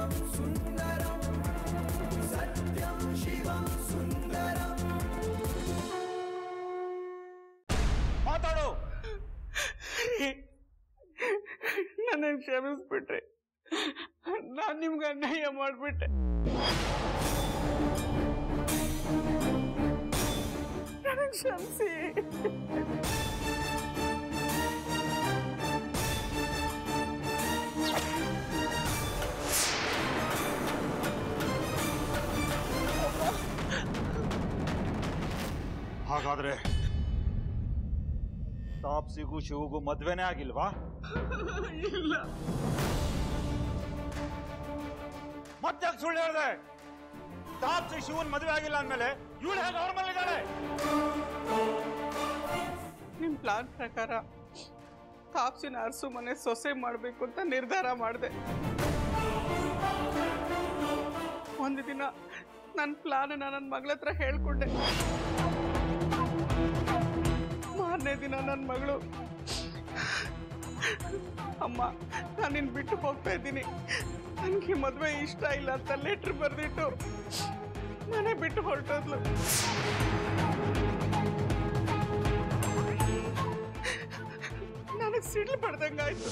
शिवं सुंदरं सत्यं शिवं सुंदरं माताडो ನನ್ನ ಕ್ಷಮಿಸ್ಬಿಟ್ರಿ ನಾನು ನಿಮ್ಗೆ ಅನ್ಯಾಯ ಮಾಡ್ಬಿಟ್ಟೆ ನನಗೆ ಕ್ಷಮಿಸಿ ಹಾಗಾದ್ರೆ ತಾಪ್ಸಿಗೂ ಶಿವಗೂ ಮದ್ವೆನೇ ಆಗಿಲ್ವಾ? ಇಲ್ಲ. ಮತ್ತೆ ಸುಳ್ಳು ಹೇಳ್ದೆ? ತಾಪ್ಸಿ ಶಿವನ್ ಮದುವೆ ಆಗಿಲ್ಲ ಅಂದ್ಮೇಲೆ ಇವಳು ಹೇಗೆ ಅವ್ರ ಮನೇಲಿದ್ದಾಳೆ? ನಿಮ್ ಪ್ಲಾನ್ ಪ್ರಕಾರ ತಾಪ್ಸಿನ ಅರಸು ಮನೆ ಸೊಸೆ ಮಾಡ್ಬೇಕು ಅಂತ ನಿರ್ಧಾರ ಮಾಡಿದೆ. ಒಂದು ದಿನ ನನ್ನ ಪ್ಲಾನ್ ನನ್ನ ಮಗಳ ಹತ್ರ ಹೇಳ್ಕೊಂಡೆ. ಮಾರನೇ ದಿನ ನನ್ನ ಮಗಳು, ಅಮ್ಮ ನಾನು ನಿನ್ನ ಬಿಟ್ಟು ಹೋಗ್ತಾ ಇದ್ದೀನಿ, ನನಗೆ ಮದುವೆ ಇಷ್ಟ ಇಲ್ಲ ಅಂತ ಲೆಟ್ರ್ ಬರೆದಿಟ್ಟು ಮನೆ ಬಿಟ್ಟು ಹೊರಟೋದ್ಲು. ನನಗೆ ಸಿಡ್ಲು ಪಡ್ದಂಗಾಯ್ತು.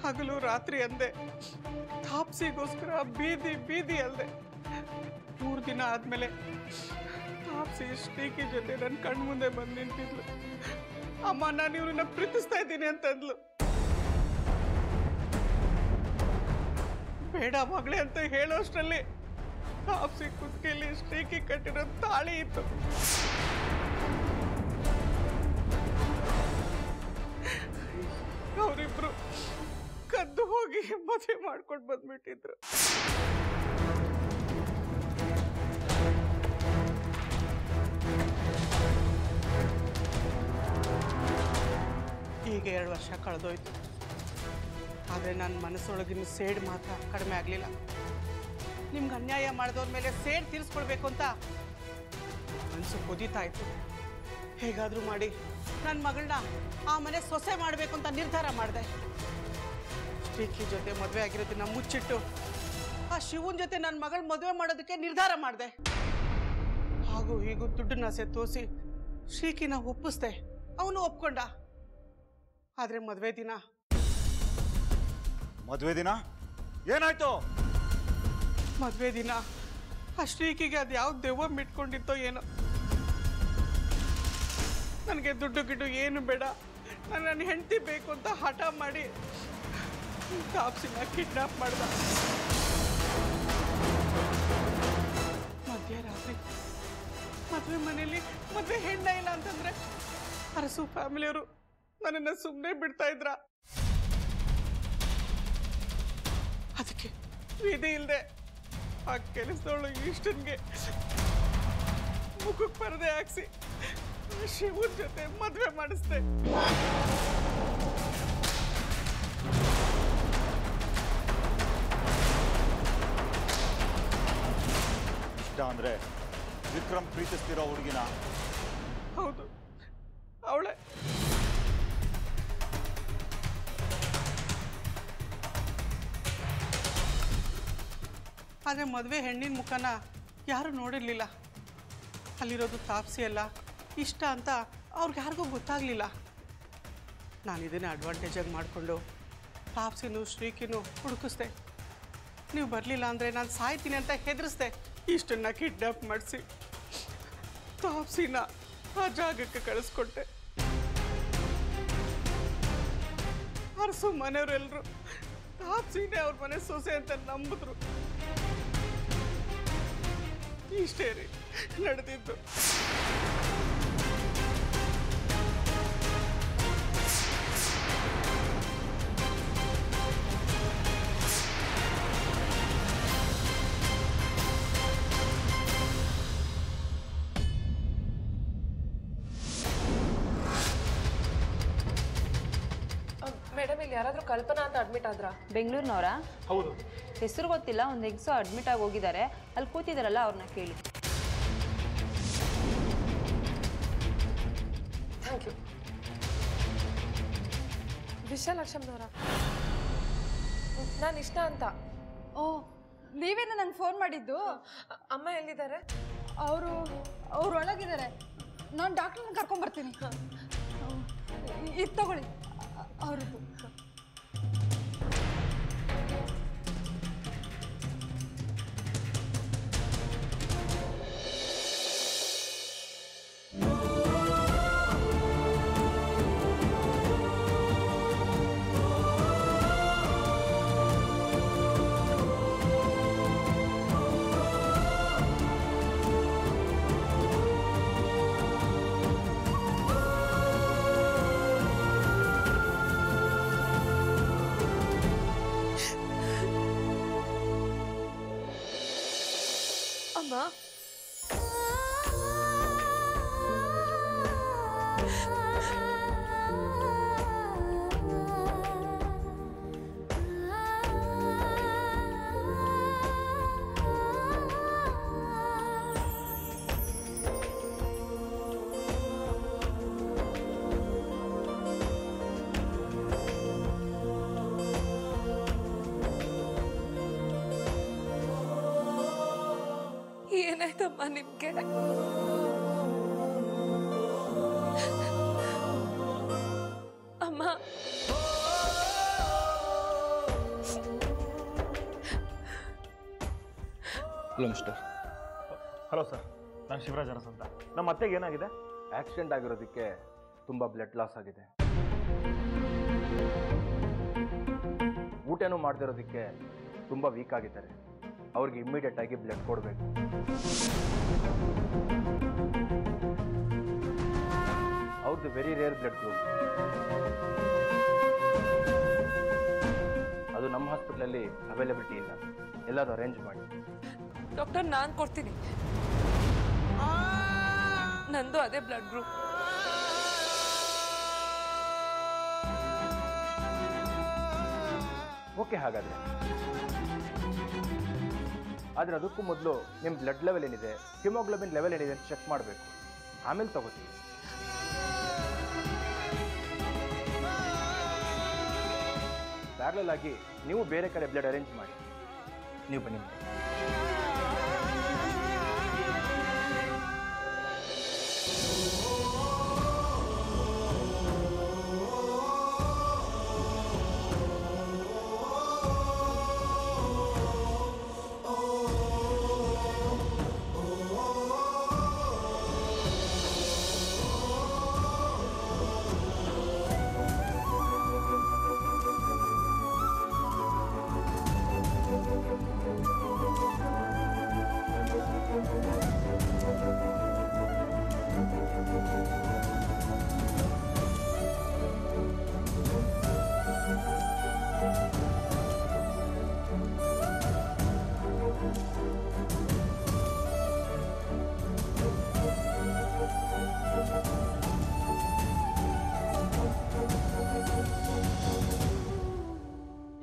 ಹಗಲು ರಾತ್ರಿ ಅಂದೆ, ತಾಪ್ಸಿಗೋಸ್ಕರ ಬೀದಿ ಬೀದಿ ಅಲ್ದೆ. 3 ದಿನ ಆದ್ಮೇಲೆ ತಾಪ್ಸಿ ಶ್ರೀಕಿ ಜೊತೆ ನನ್ನ ಕಣ್ಮುಂದೆ ಬಂದು ನಿಂತಿದ್ಲು. ಅಮ್ಮ ನಾನು ಇವ್ರನ್ನ ಪ್ರೀತಿಸ್ತಾ ಇದ್ದೀನಿ ಅಂತಂದ್ಲು. ಬೇಡ ಮಗಳೇ ಅಂತ ಹೇಳೋಷ್ಟರಲ್ಲಿ ತಾಪ್ಸಿ ಕುತ್ತಿಗೆಯಲ್ಲಿ ಶ್ರೀಕಿ ಕಟ್ಟಿರೋ ತಾಳಿ ಇತ್ತು. ಅವರಿಬ್ರು ಕದ್ದು ಹೋಗಿ ಮದುವೆ ಮಾಡ್ಕೊಂಡು ಬಂದ್ಬಿಟ್ಟಿದ್ರು. ಈಗ 2 ವರ್ಷ ಕಳೆದೋಯ್ತು. ಆದರೆ ನನ್ನ ಮನಸ್ಸೊಳಗಿನ ಸೇಡ್ ಮಾತ್ರ ಕಡಿಮೆ ಆಗಲಿಲ್ಲ. ನಿಮ್ಗೆ ಅನ್ಯಾಯ ಮಾಡಿದವ್ರ ಮೇಲೆ ಸೇಡ್ ತೀರಿಸ್ಕೊಳ್ಬೇಕು ಅಂತ ಮನಸ್ಸು ಕುದೀತಾ ಇತ್ತು. ಹೇಗಾದರೂ ಮಾಡಿ ನನ್ನ ಮಗಳನ್ನ ಆ ಮನೆ ಸೊಸೆ ಮಾಡಬೇಕು ಅಂತ ನಿರ್ಧಾರ ಮಾಡಿದೆ. ಶ್ರೀಕಿ ಜೊತೆ ಮದುವೆ ಆಗಿರೋದನ್ನ ಮುಚ್ಚಿಟ್ಟು ಆ ಶಿವನ್ ಜೊತೆ ನನ್ನ ಮಗಳ ಮದುವೆ ಮಾಡೋದಕ್ಕೆ ನಿರ್ಧಾರ ಮಾಡಿದೆ. ಹಾಗೂ ಹೀಗೂ ದುಡ್ಡನ್ನ ತೋರಿಸಿ ಶ್ರೀಕಿನ ಒಪ್ಪಿಸ್ದೆ. ಅವನು ಒಪ್ಕೊಂಡ. ಆದ್ರೆ ಮದುವೆ ದಿನ ಏನಾಯ್ತು? ಮದುವೆ ದಿನ ಆ ಶ್ರೀಕಿಗೆ ಅದು ಯಾವ ದೆವ್ವ ಮಿಟ್ಕೊಂಡಿತ್ತೋ ಏನೋ. ನನಗೆ ದುಡ್ಡು ಗಿಡ್ಡು ಏನು ಬೇಡ, ನನ್ನ ಹೆಂಡತಿ ಬೇಕು ಅಂತ ಹಠ ಮಾಡಿ ತಾಪ್ಸಿನ ಕಿಡ್ನಾಪ್ ಮಾಡ್ದ. ಮಧ್ಯರಾತ್ರಿ ಮದುವೆ ಮನೆಯಲ್ಲಿ ಮದುವೆ ಹೆಣ್ಣ ಇಲ್ಲ ಅಂತಂದ್ರೆ ಅರಸು ಫ್ಯಾಮಿಲಿಯವರು ನನ್ನನ್ನು ಸುಮ್ಮನೆ ಬಿಡ್ತಾ ಇದ್ರ. ಅದಕ್ಕೆ ವಿಧಿ ಇಲ್ಲದೆ ಆ ಕೆಲಸದವಳು ಇಷ್ಟನ್ಗೆ ಮುಖಕ್ಕೆ ಪರದೆ ಹಾಕ್ಸಿ ಶಿವನ್ ಜೊತೆ ಮದುವೆ ಮಾಡಿಸ್ದೆ. ಇಷ್ಟ ಅಂದ್ರೆ ವಿಕ್ರಮ್ ಪ್ರೀತಿಸ್ತಿರೋ ಹುಡುಗಿನ? ಹೌದು, ಅವಳೆ. ಆದರೆ ಮದುವೆ ಹೆಣ್ಣಿನ ಮುಖನ ಯಾರೂ ನೋಡಿರಲಿಲ್ಲ. ಅಲ್ಲಿರೋದು ತಾಪ್ಸಿ ಅಲ್ಲ, ಇಷ್ಟ ಅಂತ ಅವ್ರಿಗೆ ಯಾರಿಗೂ ಗೊತ್ತಾಗಲಿಲ್ಲ. ನಾನು ಇದನ್ನು ಅಡ್ವಾಂಟೇಜಾಗಿ ಮಾಡಿಕೊಂಡು ತಾಪ್ಸಿನೂ ಶ್ರೀಕಿನೂ ಹುಡುಕಿಸ್ದೆ. ನೀವು ಬರಲಿಲ್ಲ ಅಂದರೆ ನಾನು ಸಾಯ್ತೀನಿ ಅಂತ ಹೆದರಿಸ್ದೆ. ಇಷ್ಟನ್ನು ಕಿಡ್ನಾಪ್ ಮಾಡಿಸಿ ತಾಪ್ಸಿನ ಆ ಜಾಗಕ್ಕೆ ಕಳಿಸ್ಕೊಟ್ಟೆ. ಅರಸು ಮನೆಯವರೆಲ್ಲರೂ ತಾಪ್ಸಿನೇ ಅವ್ರ ಮನೆ ಸೊಸೆ ಅಂತ ನಂಬಿದ್ರು. ಇಷ್ಟೇ ರೀ ನಡೆದಿದ್ದು. ಮೇಡಮ್ ಇಲ್ಲಿ ಯಾರಾದರೂ ಕಲ್ಪನಾ ಅಂತ ಅಡ್ಮಿಟ್ ಆದ್ರಾ? ಬೆಂಗಳೂರಿನವರಾ? ಹೌದು. ಹೆಸರು ಗೊತ್ತಿಲ್ಲ, ಒಂದು ಎಕ್ಸೋ ಅಡ್ಮಿಟ್ ಆಗಿ ಹೋಗಿದ್ದಾರೆ. ಅಲ್ಲಿ ಕೂತಿದ್ದಾರಲ್ಲ ಅವ್ರನ್ನ ಕೇಳಿ. Thank you. ವಿಶಾಲಕ್ಷ್ಮನವರ, ನಾನು ಇಷ್ಟ ಅಂತ. ಓ, ನೀವೇನ ನಂಗೆ ಫೋನ್ ಮಾಡಿದ್ದು? ಅಮ್ಮ ಎಲ್ಲಿದ್ದಾರೆ? ಅವರು ಒಳಗಿದ್ದಾರೆ. ನಾನು ಡಾಕ್ಟ್ರನ್ನ ಕರ್ಕೊಂಬರ್ತೀನಿ. ಇದು ತಗೊಳ್ಳಿ ಅವ್ರದ್ದು. ಅಮ್ಮ, ಏನಾಯ್ತಮ್ಮ ನಿಮ್ಗೆ? ಅಮ್ಮ, ಹಲೋ ಮಿಸ್ಟರ್. ಹಲೋ ಸರ್, ನಾನು ಶಿವರಾಜ್ ಅರಸ್ ಅಂತ. ನಮ್ಮ ಅತ್ತೆಗೆ ಏನಾಗಿದೆ? ಆಕ್ಸಿಡೆಂಟ್ ಆಗಿರೋದಕ್ಕೆ ತುಂಬ ಬ್ಲಡ್ ಲಾಸ್ ಆಗಿದೆ. ಊಟನೂ ಮಾಡದಿರೋದಕ್ಕೆ ತುಂಬ ವೀಕ್ ಆಗಿದ್ದಾರೆ. ಅವ್ರಿಗೆ ಇಮ್ಮಿಡಿಯೇಟ್ ಆಗಿ ಬ್ಲಡ್ ಕೊಡಬೇಕು. ಅವ್ರದ್ದು ವೆರಿ ರೇರ್ ಬ್ಲಡ್ ಗ್ರೂಪ್. ಅದು ನಮ್ಮ ಹಾಸ್ಪಿಟ್ಲಲ್ಲಿ ಅವೈಲಬಿಲಿಟಿ ಇಲ್ಲ. ಎಲ್ಲಾದರೂ ಅರೇಂಜ್ ಮಾಡಿ. ಡಾಕ್ಟರ್, ನಾನು ಕೊಡ್ತೀನಿ. ನಂದು ಅದೇ ಬ್ಲಡ್ ಗ್ರೂಪ್. ಓಕೆ, ಹಾಗಾದರೆ. ಆದರೆ ಅದಕ್ಕೂ ಮೊದಲು ನಿಮ್ಮ ಬ್ಲಡ್ ಲೆವೆಲ್ ಏನಿದೆ, ಹಿಮೋಗ್ಲೋಬಿನ್ ಲೆವೆಲ್ ಏನಿದೆ ಅಂತ ಚೆಕ್ ಮಾಡಬೇಕು. ಆಮೇಲೆ ತಗೋತೀವಿ. ಪ್ಯಾರಲಲ್ ಆಗಿ ನೀವು ಬೇರೆ ಕಡೆ ಬ್ಲಡ್ ಅರೇಂಜ್ ಮಾಡಿ. ನೀವು ಬನ್ನಿ.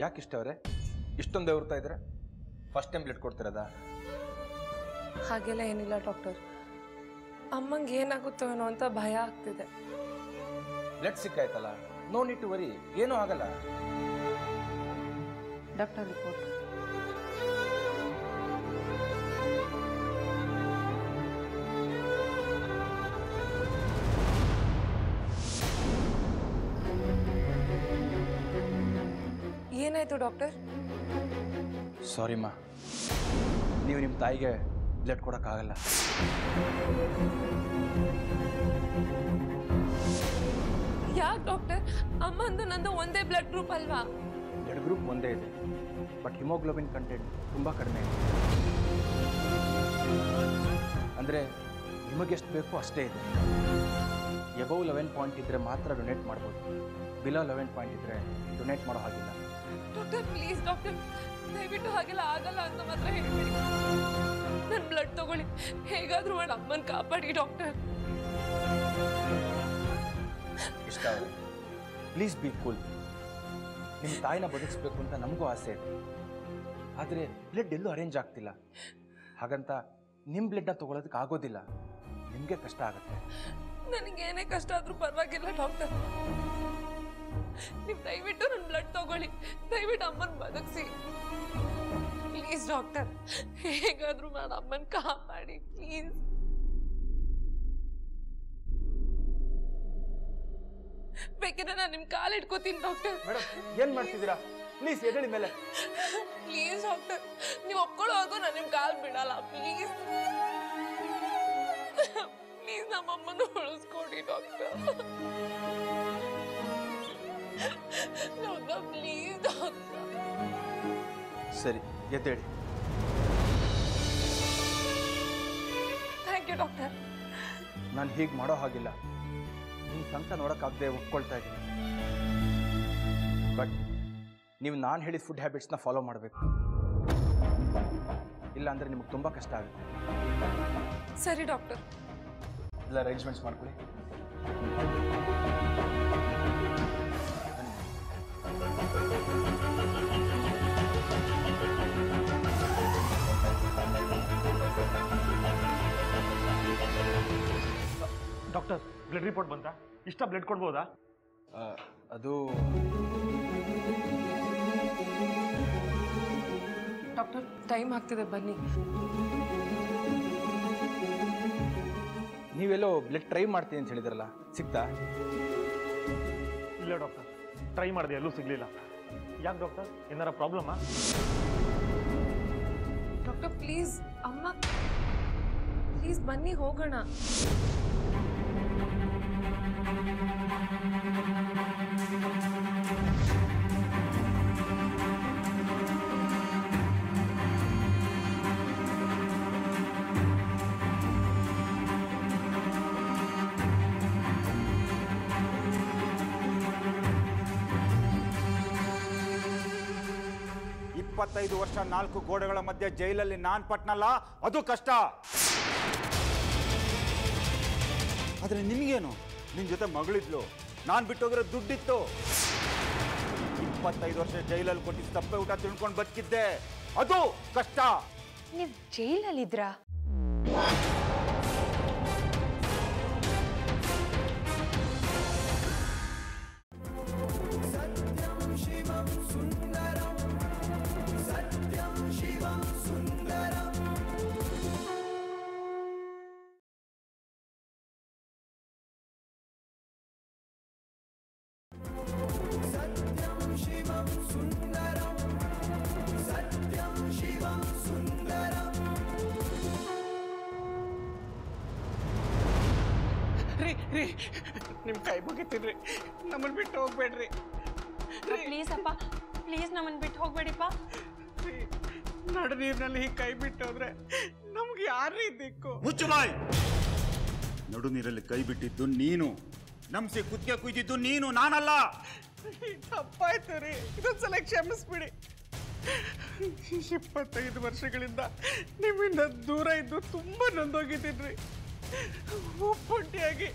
ಯಾಕೆ ಇಷ್ಟ ಅವರೇ ಇಷ್ಟೊಂದು ಎವರ್ತಾ ಇದ್ರೆ? ಫಸ್ಟ್ ಟೈಮ್ ಬ್ಲಡ್ ಕೊಡ್ತಿರೋದಾ? ಹಾಗೆಲ್ಲ ಏನಿಲ್ಲ ಡಾಕ್ಟರ್. ಅಮ್ಮಂಗೆ ಏನಾಗುತ್ತೋ ಏನೋ ಅಂತ ಭಯ ಆಗ್ತಿದೆ. ಬ್ಲಡ್ ಸಿಕ್ಕಾಯ್ತಲ್ಲ, ನೋ ನೀಡ್ ಟು ವರಿ, ಏನೂ ಆಗಲ್ಲ. Doctor report. ಏನಾಯ್ತು ಡಾಕ್ಟರ್? ಸಾರಿಮ್ಮ, ನೀವು ನಿಮ್ಮ ತಾಯಿಗೆ ಬ್ಲಡ್ ಕೊಡೋಕ್ಕಾಗಲ್ಲ. ಯಾಕೆ ಡಾಕ್ಟರ್? ಅಮ್ಮಂದು ನಂದು ಒಂದೇ ಬ್ಲಡ್ ಗ್ರೂಪ್ ಅಲ್ವಾ? ಬ್ಲಡ್ ಗ್ರೂಪ್ ಒಂದೇ ಇದೆ, ಬಟ್ ಹಿಮೋಗ್ಲೋಬಿನ್ ಕಂಟೆಂಟ್ ತುಂಬ ಕಡಿಮೆ ಇದೆ. ಅಂದರೆ ನಿಮಗೆಷ್ಟು ಬೇಕೋ ಅಷ್ಟೇ ಇದೆ. ಎಬವ್ 11 ಪಾಯಿಂಟ್ ಇದ್ದರೆ ಮಾತ್ರ ಡೊನೇಟ್ ಮಾಡ್ಬೋದು. ಬಿಲೋ 11 ಪಾಯಿಂಟ್ ಇದ್ದರೆ ಡೊನೇಟ್ ಮಾಡೋ ಹಾಗಿಲ್ಲ. ಡಾಕ್ಟರ್ ಪ್ಲೀಸ್ ಡಾಕ್ಟರ್, ದಯವಿಟ್ಟು ಹಾಗೆಲ್ಲ ಆಗಲ್ಲ ಅಂತ ಮಾತ್ರ ಹೇಳ್ಬೇಡಿ. ನನ್ನ ಬ್ಲಡ್ ತಗೊಳ್ಳಿ, ಹೇಗಾದರೂ ಮಾಡಿ ಅಮ್ಮನ ಕಾಪಾಡಿ ಡಾಕ್ಟರ್. ಇಷ್ಟ ಪ್ಲೀಸ್ ಬಿ ಕೂಲ್. ನಿಮ್ಮ ತಾಯಿನ ಬದುಕಿಸ್ಬೇಕು ಅಂತ ನಮಗೂ ಆಸೆ ಇದೆ. ಆದರೆ ಬ್ಲಡ್ ಎಲ್ಲೂ ಅರೇಂಜ್ ಆಗ್ತಿಲ್ಲ. ಹಾಗಂತ ನಿಮ್ಮ ಬ್ಲಡ್ನ ತೊಗೊಳೋದಕ್ಕೆ ಆಗೋದಿಲ್ಲ. ನಿಮಗೆ ಕಷ್ಟ ಆಗುತ್ತೆ. ನನಗೇನೇ ಕಷ್ಟ ಆದರೂ ಪರವಾಗಿಲ್ಲ ಡಾಕ್ಟರ್. ನೀವು ದಯವಿಟ್ಟು ನನ್ನ ಬ್ಲಡ್ ತಗೊಳ್ಳಿ. ದಯವಿಟ್ಟು ಅಮ್ಮನ ಬದುಕಿಸಿ ಪ್ಲೀಸ್ ಡಾಕ್ಟರ್. ಹೇಗಾದರೂ ಮಾಡಿ ಅಮ್ಮನ ಕಾಪಾಡಿ ಪ್ಲೀಸ್. ಬೇಕಿದ್ರೆ ನಾನು ನಿಮ್ಮ ಕಾಲು ಇಟ್ಕೋತೀನಿ ಡಾಕ್ಟರ್. ಮೇಡಮ್ ಏನು ಮಾಡ್ತಿದ್ದೀರಾ? ಪ್ಲೀಸ್ ಎದ್ದೇಳಿ ಮೇಲೆ. ಪ್ಲೀಸ್ ಡಾಕ್ಟರ್, ನೀವು ಒಪ್ಕೊಳ್ಳೋದು ನಾನು ನಿಮ್ಮ ಕಾಲು ಬಿಡಲ್ಲ. ಪ್ಲೀಸ್ ಪ್ಲೀಸ್ ನಮ್ಮಮ್ಮನ ಉಳಿಸ್ಕೊಡಿ ಡಾಕ್ಟರ್. Doctor please doctor. ಸರಿ ಎದ್ದೇಳಿ. Thank you doctor. ನಾನು ಹೀಗೆ ಮಾಡೋ ಹಾಗಿಲ್ಲ. ನಿಮ್ಮ ಸಂಕಟ ನೋಡೋಕ್ಕಾಗದೆ ಒಪ್ಕೊಳ್ತಾ ಇದ್ದೀನಿ. ಬಟ್ ನೀವು ನಾನು ಹೇಳಿದ ಫುಡ್ ಹ್ಯಾಬಿಟ್ಸ್ನ ಫಾಲೋ ಮಾಡಬೇಕು. ಇಲ್ಲ ಅಂದರೆ ನಿಮಗೆ ತುಂಬ ಕಷ್ಟ ಆಗುತ್ತೆ. ಸರಿ ಡಾಕ್ಟರ್. ಎಲ್ಲ ಅರೇಂಜ್ಮೆಂಟ್ಸ್ ಮಾಡ್ಕೊಳ್ಳಿ. ಡಾಕ್ಟರ್ ಬ್ಲಡ್ ರಿಪೋರ್ಟ್ ಬಂತಾ? ಇಷ್ಟ ಬ್ಲಡ್ ಕೊಡ್ಬೋದಾ? ಅದು ಡಾಕ್ಟರ್ ಟೈಮ್ ಆಗ್ತಿದೆ ಬನ್ನಿ. ನೀವೆಲ್ಲೋ ಬ್ಲಡ್ ಟ್ರೈ ಮಾಡ್ತೀನಿ ಅಂತ ಹೇಳಿದ್ರಲ್ಲ, ಸಿಗ್ತಾ? ಇಲ್ಲ ಡಾಕ್ಟರ್, ಟ್ರೈ ಮಾಡಿದೆ, ಎಲ್ಲೂ ಸಿಗಲಿಲ್ಲ. ಯಾಕೆ ಡಾಕ್ಟರ್, ಏನಾರ ಪ್ರಾಬ್ಲಮ್ಮಾ? ಡಾಕ್ಟರ್ ಪ್ಲೀಸ್ ಅಮ್ಮ ಪ್ಲೀಸ್ ಬನ್ನಿ ಹೋಗೋಣ. ಇಪ್ಪತ್ತೈದು ವರ್ಷ 4 ಗೋಡೆಗಳ ಮಧ್ಯೆ ಜೈಲಲ್ಲಿ ನಾನು ಪಟ್ನಲ್ಲ, ಅದು ಕಷ್ಟ. ಆದರೆ ನಿನಗೇನು? ನಿನ್ನ ಜೊತೆ ಮಗಳಿದ್ಲು, ನಾನು ಬಿಟ್ಟೋಗಿರೋ ದುಡ್ಡಿತ್ತು. 25 ವರ್ಷ ಜೈಲಲ್ಲಿ ಕೊಟ್ಟಿದ್ದು ತಪ್ಪೆ ಊಟ ತಿಳ್ಕೊಂಡು ಬದುಕಿದ್ದೆ, ಅದು ಕಷ್ಟ. ನೀವು ಜೈಲಲ್ಲಿದ್ರಾ? सत्यं शिवं सुन्दरं सत्यं शिवं सुन्दरं सत्यं शिवं सुन्दरं सत्यं शिवं सुन्दरं ರೀ ರೀ ನಿಮ್ಮ ಕೈ ಮುಗಿತೀನ್ರಿ, ನಮ್ಮನ್ನು ಬಿಟ್ಟು ಹೋಗ್ಬೇಡ್ರಿ. ಪ್ಲೀಸ್ ಅಪ್ಪ, ಪ್ಲೀಸ್ ನಮ್ಮನ್ನು ಬಿಟ್ಟು ಹೋಗ್ಬೇಡಿಪ್ಪ. ನಡು ನೀರಿನಲ್ಲಿ ಹೀಗೆ ಕೈ ಬಿಟ್ಟು ಹೋದ್ರೆ ನಮ್ಗೆ ಯಾರೀ ದಿಕ್ಕು? ಮುಚ್ಚು ಬಾಯ್. ನಡು ನೀರಲ್ಲಿ ಕೈ ಬಿಟ್ಟಿದ್ದು ನೀನು, ನಮ್ಸಿ ಕುತ್ತಿಗೆ ಕುಯ್ದಿದ್ದು ನೀನು, ನಾನಲ್ಲ. ತಪ್ಪಾಯ್ತು ರೀ, ಇದೊಂದ್ಸಲ ಕ್ಷಮಿಸ್ಬಿಡಿ. 25 ವರ್ಷಗಳಿಂದ ನಿಮ್ಮಿಂದ ದೂರ ಇದ್ದು ತುಂಬ ನೊಂದೋಗಿದ್ದೀನಿ. ಒಬ್ಬೊಂಟಿಯಾಗಿ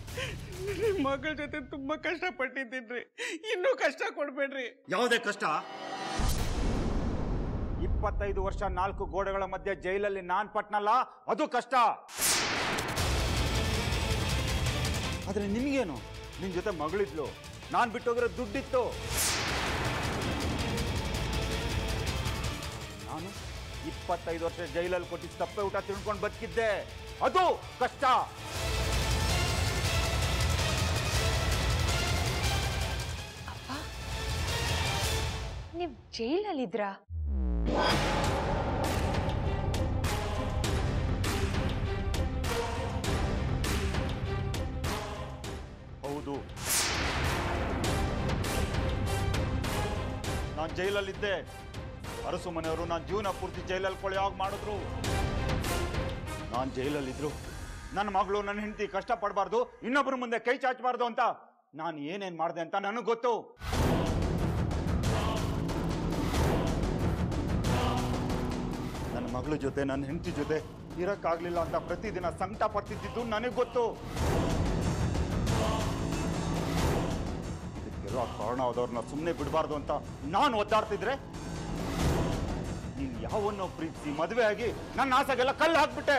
ನಿಮ್ಮ ಮಗಳ ಜೊತೆ ತುಂಬ ಕಷ್ಟಪಟ್ಟಿದ್ದೀನಿ. ಇನ್ನೂ ಕಷ್ಟ ಕೊಡ್ಬೇಡ್ರಿ. ಯಾವುದೇ ಕಷ್ಟ? 25 ವರ್ಷ 4 ಗೋಡೆಗಳ ಮಧ್ಯೆ ಜೈಲಲ್ಲಿ ನಾನು ಪಟ್ನಲ್ಲ, ಅದು ಕಷ್ಟ. ಆದರೆ ನಿನಗೇನು? ನಿನ್ನ ಜೊತೆ ಮಗಳಿದ್ಲು, ನಾನು ಬಿಟ್ಟೋಗಿರೋ ದುಡ್ಡಿತ್ತು. ನಾನು 25 ವರ್ಷ ಜೈಲಲ್ಲಿ ಕೊಟ್ಟಿದ್ದು ತಪ್ಪೆ ಊಟ ತಿಳ್ಕೊಂಡು ಬದುಕಿದ್ದೆ, ಅದು ಕಷ್ಟ. ಅಪ್ಪ, ನೀವು ಜೈಲಲ್ಲಿದ್ರಾ? ಹೌದು, ನಾನು ಜೈಲಲ್ಲಿದ್ದೆ. ಅರಸು ಮನೆಯವರು ನಾನು ಜೀವನ ಪೂರ್ತಿ ಜೈಲಲ್ಲಿ ಕೊಳೆಯಾಗಿ ಮಾಡಿದ್ರು. ನಾನು ಜೈಲಲ್ಲಿದ್ರು ನನ್ನ ಮಗಳು ನನ್ನ ಹೆಂಡತಿ ಕಷ್ಟಪಡಬಾರ್ದು, ಇನ್ನೊಬ್ಬರ ಮುಂದೆ ಕೈ ಚಾಚಬಾರ್ದು ಅಂತ ನಾನು ಏನೇನು ಮಾಡಿದೆ ಅಂತ ನನಗೆ ಗೊತ್ತು. ನನ್ನ ಮಗಳ ಜೊತೆ ನನ್ನ ಹೆಂಡತಿ ಜೊತೆ ಇರಕ್ಕಾಗ್ಲಿಲ್ಲ ಅಂತ ಪ್ರತಿದಿನ ಸಂಕಟ ಪಡ್ತಿದ್ದು ನನಗೆ ಗೊತ್ತು. ಇದಕ್ಕೆಲ್ಲ ಇದಕ್ಕೆಲ್ಲ ಕಾರಣ ಆದವ್ರನ್ನ ಸುಮ್ಮನೆ ಬಿಡಬಾರ್ದು ಅಂತ ನಾನು ಒದ್ದಾಡ್ತಿದ್ರೆ ನೀನು ಯಾವನ್ನೋ ಪ್ರೀತಿಸಿ ಮದುವೆ ಆಗಿ ನನ್ನ ಆಸೆಗೆಲ್ಲ ಕಲ್ಲು ಹಾಕ್ಬಿಟ್ಟೆ.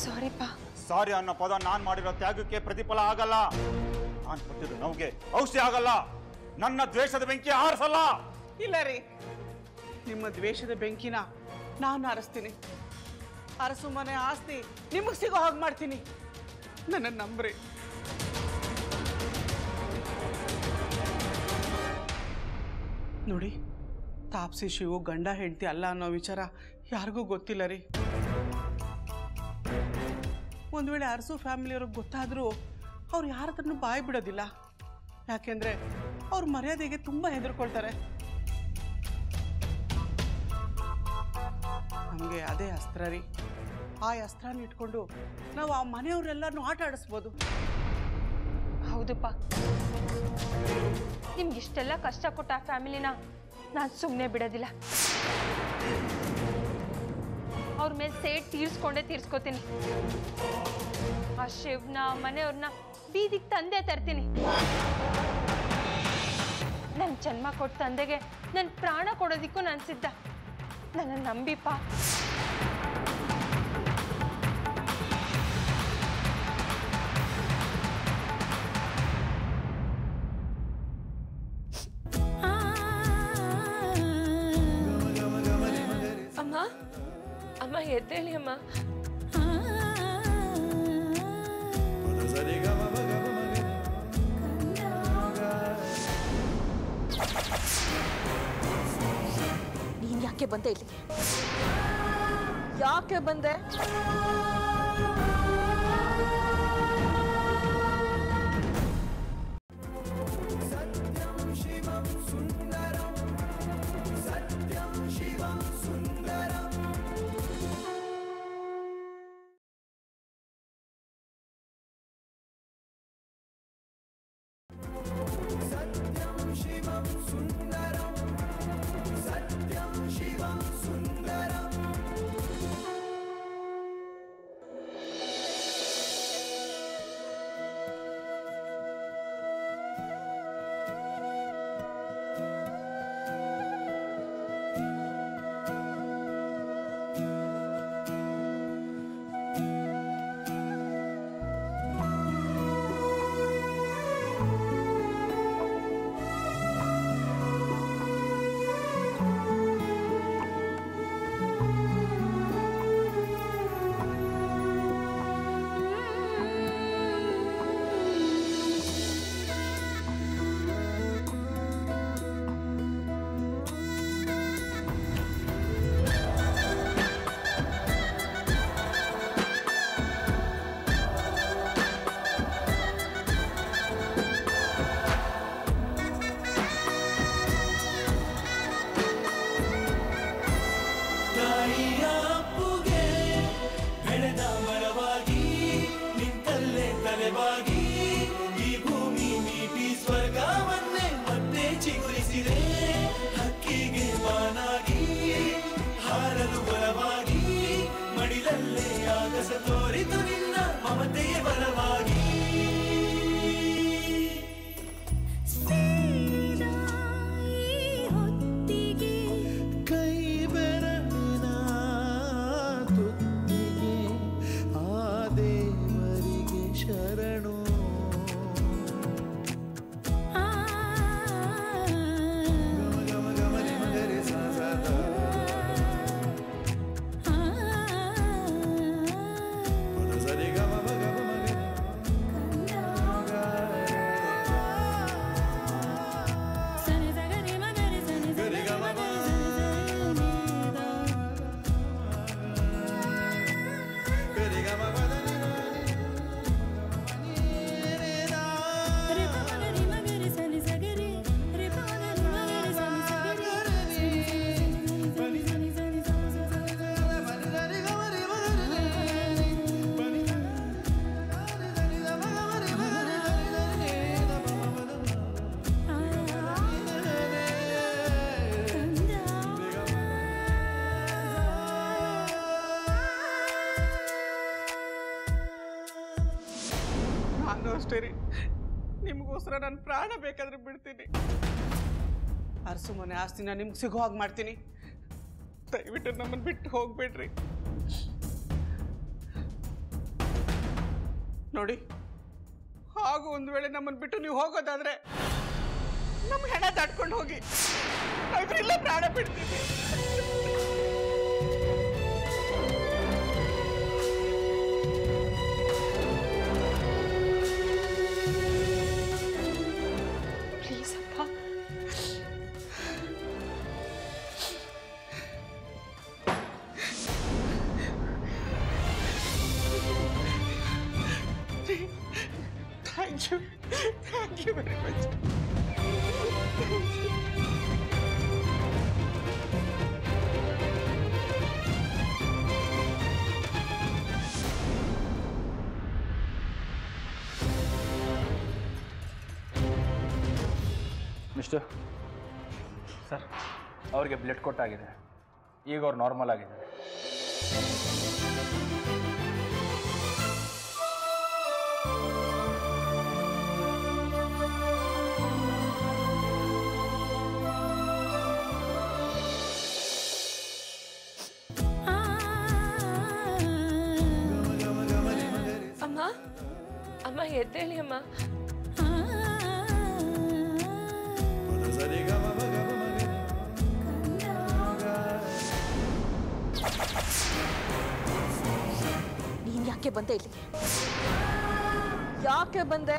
ಸಾರಿಪ್ಪ. ಸಾರಿ ಅನ್ನೋ ಪದ ನಾನು ಮಾಡಿರೋ ತ್ಯಾಗಕ್ಕೆ ಪ್ರತಿಫಲ ಆಗಲ್ಲ. ನಾನು ಕೊಟ್ಟಿರೋ ನೋವಿಗೆ ಔಷಧಿ ಆಗಲ್ಲ. ನನ್ನ ದ್ವೇಷದ ಬೆಂಕಿ ಆರಿಸಲ್ಲ. ಇಲ್ಲ ರೀ, ನಿಮ್ಮ ದ್ವೇಷದ ಬೆಂಕಿನ ನಾನು ಆರಿಸ್ತೀನಿ. ಅರಸು ಮನೆ ಆಸ್ತಿ ನಿಮಗೆ ಸಿಗೋ ಹಾಗೆ ಮಾಡ್ತೀನಿ. ನನ್ನ ನಂಬ್ರಿ. ನೋಡಿ, ತಾಪ್ಸಿ ಶಿವು ಗಂಡ ಹೆಂಡತಿ ಅಲ್ಲ ಅನ್ನೋ ವಿಚಾರ ಯಾರಿಗೂ ಗೊತ್ತಿಲ್ಲ ರೀ. ಒಂದು ವೇಳೆ ಅರಸು ಫ್ಯಾಮಿಲಿಯವ್ರಿಗೆ ಗೊತ್ತಾದರೂ ಅವ್ರು ಯಾರ ಹತ್ರನೂ ಬಾಯಿ ಬಿಡೋದಿಲ್ಲ. ಯಾಕೆಂದರೆ ಅವ್ರ ಮರ್ಯಾದೆಗೆ ತುಂಬ ಹೆದರ್ಕೊಳ್ತಾರೆ. ನಮಗೆ ಅದೇ ಅಸ್ತ್ರ ರೀ. ಆ ಅಸ್ತ್ರನ ಇಟ್ಕೊಂಡು ನಾವು ಆ ಮನೆಯವರೆಲ್ಲರನ್ನೂ ಆಟ ಆಡಿಸ್ಬೋದು. ಹೌದಪ್ಪ, ನಿಮ್ಗಿಷ್ಟೆಲ್ಲ ಕಷ್ಟ ಕೊಟ್ಟ ಆ ಫ್ಯಾಮಿಲಿನ ನಾನು ಸುಮ್ಮನೆ ಬಿಡೋದಿಲ್ಲ. ಅವ್ರ ಮೇಲೆ ಸೇಡ್ ತೀರ್ಸ್ಕೊಂಡೇ ತೀರ್ಸ್ಕೊತೀನಿ. ಆ ಶಿವ್ನ ಮನೆಯವ್ರನ್ನ ಬೀದಿಗೆ ತಂದೆ ತರ್ತೀನಿ. ನನ್ನ ಜನ್ಮ ಕೊಟ್ಟ ತಂದೆಗೆ ನನ್ನ ಪ್ರಾಣ ಕೊಡೋದಿಕ್ಕೂ ನಾನು ಸಿದ್ಧ. ನನ್ನ ನಂಬಿಪ್ಪ. ಅಮ್ಮ, ಅಮ್ಮ ಎದ್ದೇಳಿ ಅಮ್ಮ. ನೀನ್ ಯಾಕೆ ಬಂದೆ ಇಲ್ಲಿ? ಯಾಕೆ ಬಂದೆ? सत्यं शिवं सुन्दरं सत्यं शिवं सुन्दरं सत्यं शिवं सुन्दरं सत्यं शिवं सुन्दरं ಅಷ್ಟೇ ರೀ, ನಿಮಗೋಸ್ಕರ ನಾನು ಪ್ರಾಣ ಬೇಕಾದ್ರೆ ಬಿಡ್ತೀನಿ. ಅರಸು ಮನೆ ಆಸ್ತಿನ ನಿಮ್ಗೆ ಸಿಗೋ ಹಾಗೆ ಮಾಡ್ತೀನಿ. ದಯವಿಟ್ಟು ನಮ್ಮನ್ನು ಬಿಟ್ಟು ಹೋಗ್ಬೇಡ್ರಿ. ನೋಡಿ, ಹಾಗೂ ಒಂದು ವೇಳೆ ನಮ್ಮನ್ನು ಬಿಟ್ಟು ನೀವು ಹೋಗೋದಾದ್ರೆ ನಮ್ಮ ಹೆಣ ದಾಟ್ಕೊಂಡು ಹೋಗಿ, ನಾವಿಲ್ಲ ಪ್ರಾಣ ಬಿಡ್ತೀವಿ. ಪ್ಲೀಸ್ ಅಪ್ಪ, Thank you very much. Mister sir, ಅವ್ರಿಗೆ ಬ್ಲಡ್ ಕೊಟ್ಟಾಗಿದೆ. ಈಗ ಅವ್ರು ನಾರ್ಮಲ್ ಆಗಿದ್ದಾರೆ. ಅಮ್ಮ, ಅಮ್ಮ ಎದ್ದೇಳಿ ಅಮ್ಮ. ನೀನ್ ಯಾಕೆ ಬಂದೆ ಇಲ್ಲಿಗೆ? ಯಾಕೆ ಬಂದೆ?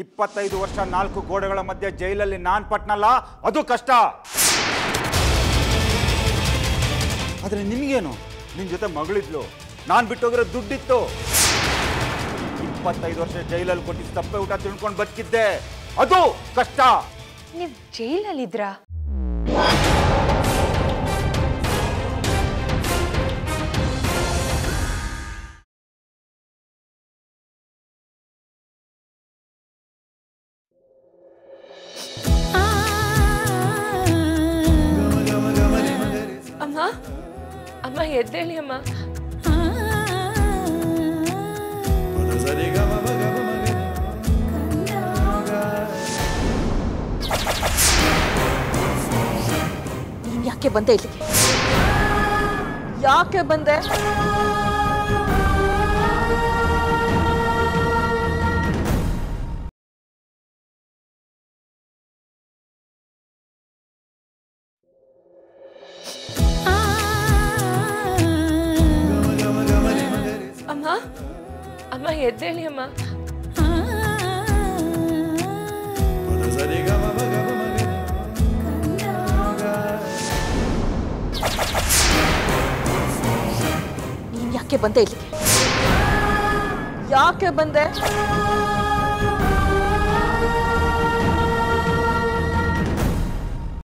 ಇಪ್ಪತ್ತೈದು ವರ್ಷ 4 ಗೋಡೆಗಳ ಮಧ್ಯೆ ಜೈಲಲ್ಲಿ ನಾನ್ ಪಟ್ನಲ್ಲ, ಅದು ಕಷ್ಟ. ಆದ್ರೆ ನಿಮ್ಗೇನು? ನಿನ್ ಜೊತೆ ಮಗಳಿದ್ಲು, ನಾನ್ ಬಿಟ್ಟೋಗಿರೋ ದುಡ್ಡಿತ್ತು. 25 ವರ್ಷ ಜೈಲಲ್ಲಿ ಕೊಟ್ಟಿದ್ದ ತಪ್ಪೆ ಊಟ ತಿಳ್ಕೊಂಡು ಬದುಕಿದ್ದೆ, ಅದು ಕಷ್ಟ. ನೀವು ಜೈಲಲ್ಲಿದ್ರಾ? ಅಮ್ಮ, ಅಮ್ಮ ಎದ್ದೇಳಿ ಅಮ್ಮ. ನೀನ್ ಯಾಕೆ ಬಂದೆ ಇಲ್ಲಿಗೆ? ಯಾಕೆ ಬಂದೆ? ಅಮ್ಮ, ಅಮ್ಮ ಎದ್ದೇಳಿ ಅಮ್ಮ. ನೀನ್ ಯಾಕೆ ಬಂದೆ ಇಲ್ಲಿಗೆ? ಯಾಕೆ ಬಂದೆ?